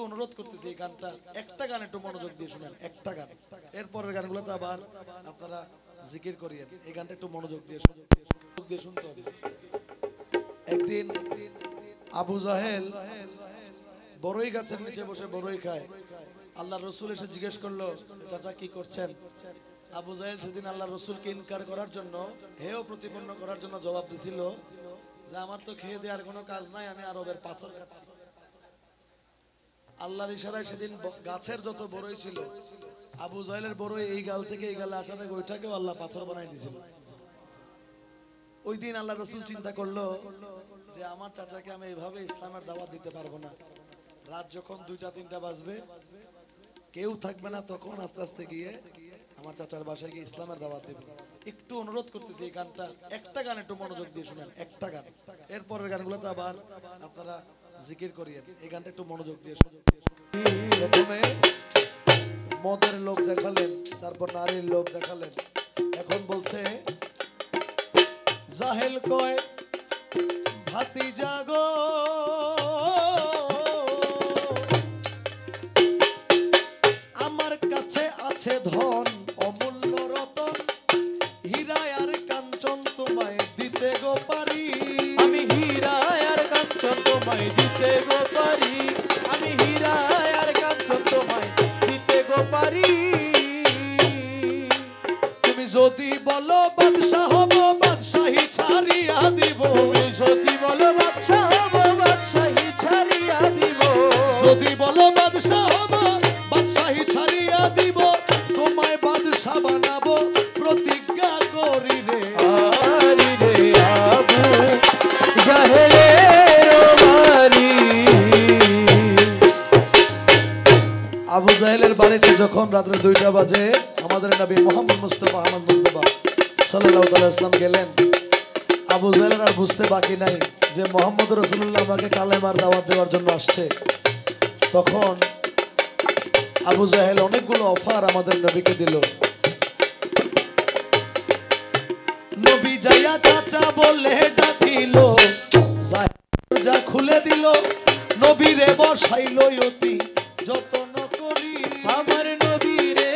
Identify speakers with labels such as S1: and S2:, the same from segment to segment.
S1: অনুরোধ করতেছি এই গানটা একটা গান একটু মনোযোগ দিয়ে শুনেন, একটা গান। এরপরের গানগুলোতে আবার আপনারা জিকির করিয়েন। এই গানটা একটু মনোযোগ দিয়ে শুনতে হবে। একদিন আবু জাহেল বড়ই গাছের নিচে বসে বড়ই খায়। আল্লাহ রসুল এসে জিজ্ঞেস করলো, চাচা কি করছেন? আবু জাহেল সেদিন আল্লাহ রসুলকে ইনকার করার জন্য, হেয় প্রতিপন্ন করার জন্য জবাব দিছিল যে আমার তো খেয়ে দেওয়ার কোনো কাজ নাই, আমি আরবের পাথর খাচ্ছি। আল্লাহর ইশারায় সেদিন গাছের যত বড়ই ছিল, আবু জাহেলের বড়ই এই গাল থেকে এই গালে আসার আগে ওইটাকেও আল্লাহ পাথর বানাই দিয়েছিল। ওই দিন আল্লাহ রসুল চিন্তা করলো যে আমার চাচাকে আমি এইভাবে ইসলামের দাওয়াত দিতে পারবো না। রাত যখন 2টা-3টা বাজবে, কেউ থাকবে না, তখন আস্তে আস্তে গিয়ে আমার চাচার বাসায় গিয়ে ইসলামের দাওয়াত দেবে। একটু অনুরোধ করতেছি এই গানটা একটা গান একটু মনোযোগ দিয়ে শুনেন, একটা গান। এরপরের গানগুলোতে আবার আপনারা জিকির করিয়েন। এই গানটা একটু মনোযোগ দিয়ে শুনুন। প্রথমে মদের লোক দেখালেন, তারপর নারীর লোক দেখালেন। এখন বলছে জাহেল কয় ভাতিজা গো, আমার কাছে আছে ধন অমূল্য রতন, হীরা আর কাঞ্চন তোমায় দিতে গো পারি।
S2: আমি হীরা আর কাঞ্চন তোমায় দিতে গো পারি। আমি হীরা আর কাঞ্চন তোমায় দিতে গো পারি।
S1: তুমি যদি বলো বাদশা হব, বাদশাহী ছাড়িয়া দিব।
S2: তুমি যদি বলো বাদশা হব, বাদশাহী ছাড়িয়া দিব।
S1: যদি বলো বাদশা হব, বাদশাহী ছাড়িয়া দিব। তোমায় বাদশা বানাবো প্রতিজ্ঞা করি রে।
S2: আরি রে আবু জাহেলের বাড়ি।
S1: আবু জাহেলের বাড়িতে যখন রাত্রে 2টা বাজে আমাদের নবী মুহাম্মদ মুস্তাফা সাল্লাল্লাহু আলাইহি ওয়াসাল্লাম গেলেন। আবু জাহেল আর বুঝতে বাকি নাই যে মুহাম্মদ রাসূলুল্লাহ আমাকে কালেমার দাওয়াত দেওয়ার জন্য আসছে। তখন আবু জাহেল অনেকগুলো অফার আমাদের নবীকে দিল। নবী যাইয়া চাচা বলে ডাকিল, যা খুলে দিল। নবীরে বসাইল অতি যতন করি।
S2: আমার নবীরে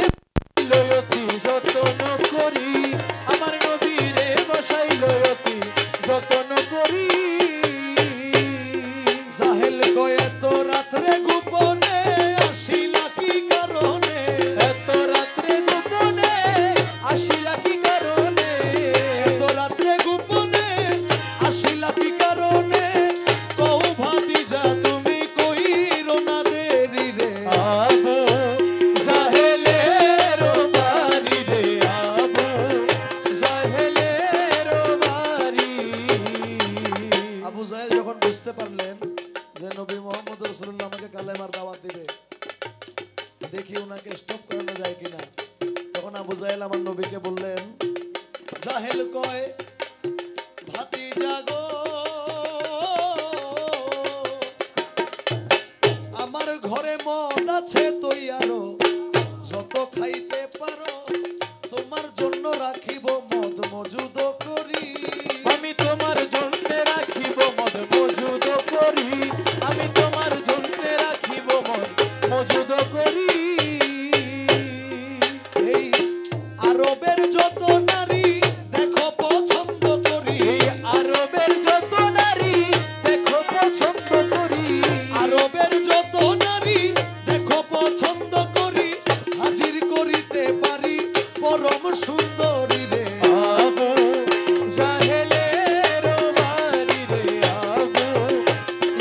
S2: লয়তি যতন করি। আমার নবীরে বসাই লয়তি যতন করি।
S1: জাহেল কয় এত রাত্রে গোপনে আসিলা কি কারণে?
S2: এত রাত্রে গোপনে আসিলা কি কারণে?
S1: এত রাত্রে গোপনে আসিলা কি কারণে? কও ভাতিজা তুমি কইরো না দেরি রে।
S2: আবু জাহেলের বাড়ি রে। আবু জাহেলের বাড়ি।
S1: আবু জাহেল যখন বুঝতে পারলেন যে নবী মুহাম্মদ রাসূলুল্লাহ আমাকে কালেমার দাওয়াত দিবে, দেখি ওনাকে স্টপ করানো যায় কিনা, তখন আবু জাহেল আমার নবীকে বললেন, জাহেল কয় ভাতিজা গো, আমার ঘরে মদ আছে তৈয়ারো, যত খাইতে পারো তোমার জন্য রাখিব মদ মজুদ করি।
S2: আমি তোমার জন্য রাখিব মদ মজুদ করি। আমি তোমার জন্য রাখিব মদ মজুদ করি।
S1: এই আরবের যত নারী দেখো পছন্দ করি।
S2: এই আরবের যত নারী দেখো পছন্দ করি।
S1: আরবের যত নারী দেখো পছন্দ করি, হাজির করিতে পারি পরম সুন্দরী রে।
S2: আবু জাহেলের বাড়ি রে। আবু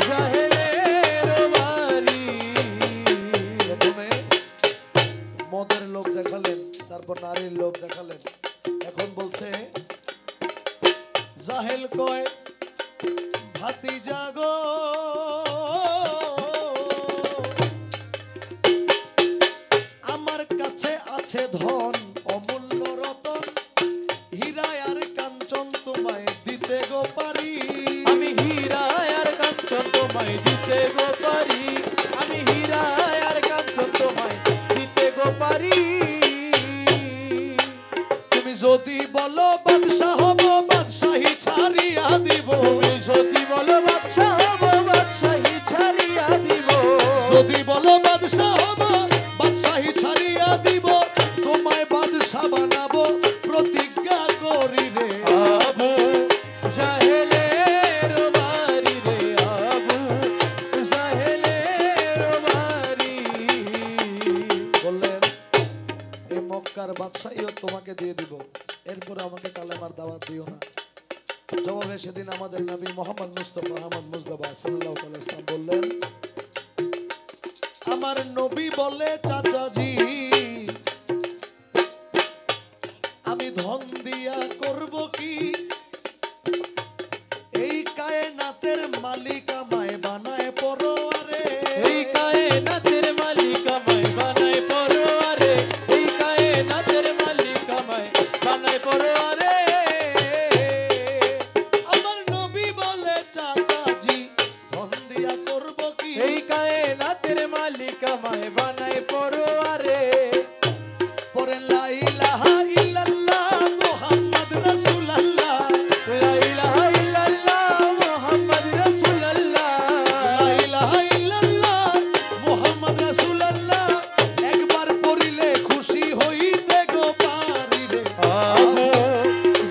S2: জাহেলের বাড়ি।
S1: প্রথমে মদের লোক দেখালেন, তারপর নারীর লোক দেখালেন। এখন বলছে জাহেল কয় ভাতিজা গো, আমার কাছে আছে ধন অমূল্য রতন, হীরা আর কাঞ্চন তোমায় দিতে গো পারি।
S2: আমি হীরা আর কাঞ্চন তোমায় দিতে গো পারি। আমি হীরা আর কাঞ্চন তোমায় দিতে গো পারি।
S1: তুমি যদি বলো বাদশা হব, বাদশাহী ছাড়িয়া দিব।
S2: তুমি যদি বলো বাদশা হব, বাদশাহী ছাড়িয়া দিব।
S1: যদি বলো বাদশাহ হব বাদশাহী ছাড়িয়া দিব তোমায় বাদশাহ বানাবো প্রতিজ্ঞা করি রে
S2: আবু জাহেলের বাড়ি রে আবু জাহেলের বাড়ি।
S1: বললেন এই মক্কার বাদশাহীও তোমাকে দিয়ে দিব, এরপরে আমাকে কালেমার দাওয়াত দিও না। জবাবে সেদিন আমাদের নবী মোহাম্মদ মুস্তাফা আহমদ মুজতবা সাল্লাল্লাহু আলাইহি ওয়াসাল্লাম বললেন, আমার নবী বলে চাচাজি আমি ধন দিয়া করব কি, এই কায়নাতের মালিক আমায় বানায় পরোয়ারে।
S2: এই কায়নাতের মালিক আমায় বানায় পরোয়ারে, এই কায়নাতের মালিক আমায় বানায় পরোয়ারে।
S1: আমার নবী বলে চাচাজি ধন দিয়া করব কি,
S2: এই কায়নাতের মালিক আমায় বানায় পরোয়ারে।
S1: পরে লা ইলাহা ইল্লাল্লাহ মুহাম্মদ রাসূলুল্লাহ,
S2: লা ইলাহা ইল্লাল্লাহ মুহাম্মদ রাসূলুল্লাহ,
S1: লা ইলাহা ইল্লাল্লাহ মুহাম্মদ রাসূলুল্লাহ, একবার পড়িলে খুশি হইতে গো পারি রে
S2: আবু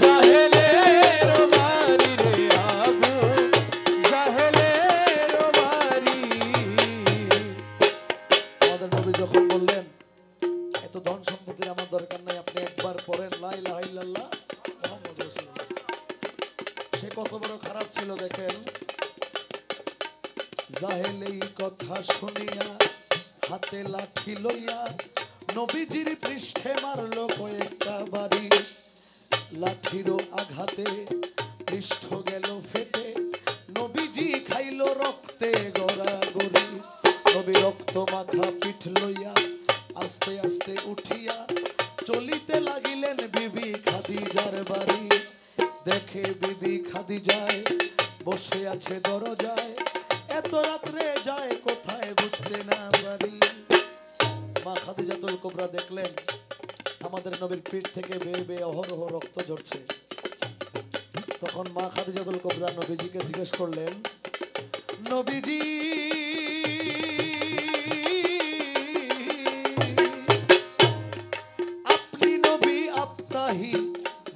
S2: জাহেলের বাড়ি রে আবু জাহেলের বাড়ি।
S1: আমাদের নবী যখন বললেন এত ধন সম্পত্তির আমার দরকার নাই, আপনি একবার পড়েন লা ইলাহা ইল্লাল্লাহ মুহাম্মদ রাসূলুল্লাহ, সে কত বড় খারাপ ছিল দেখেন। জাহেল এই কথা শুনিয়া হাতে লাঠি লইয়া নবীজির পৃষ্ঠে মারলো কয়েকটা বাড়ি, লাঠিরও আঘাতে পৃষ্ঠ গেল ফেটে, নবীজি খাইলো রক্তে গড়াগড়ি। নবী রক্ত মাখা পিঠ লইয়া আস্তে আস্তে উঠিয়া চলিতে লাগিলেন বিবি খাদিজার বাড়ি। দেখে বিবি খাদিজায় বসে আছে দরজায়, এত রাত্রে যায় কোথায় বুঝতে না পারি। মা খাদিজাতুল কুবরা দেখলেন আমাদের নবীর পিঠ থেকে বেয়ে বেয়ে অহরহ রক্ত ঝরছে। তখন মা খাদিজাতুল কুবরা নবীজিকে জিজ্ঞেস করলেন, নবীজি আপনি নবী আফতাহি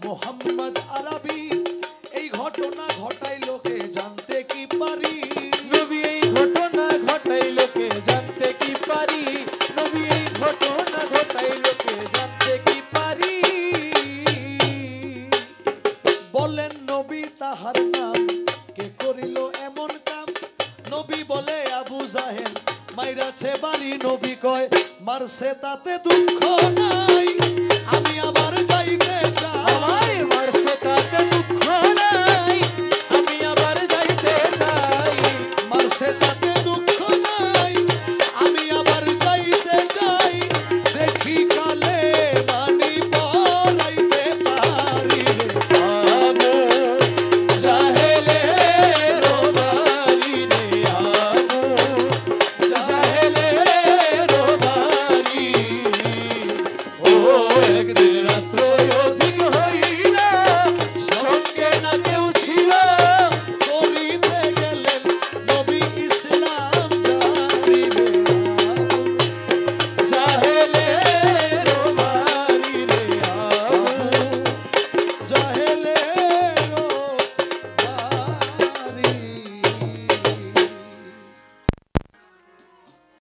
S1: মুহাম্মদ আরবি, এই ঘটনা ঘটাইলো কে জানতে কি পারি।
S2: নবী এই ঘটনা ঘটাইলো কে জানতে কি পারি, নবী এই ঘটনা ঘটাইলো কে জানতে কি পারি।
S1: বলেন নবী তাহার নাম, কে করিল এমন কাম। নবী বলে আবু জাহেল মাইরাছে বাড়ি। নবী কয় মারছে তাতে দুঃখ নাই, আমি আবার যাইতে চাই।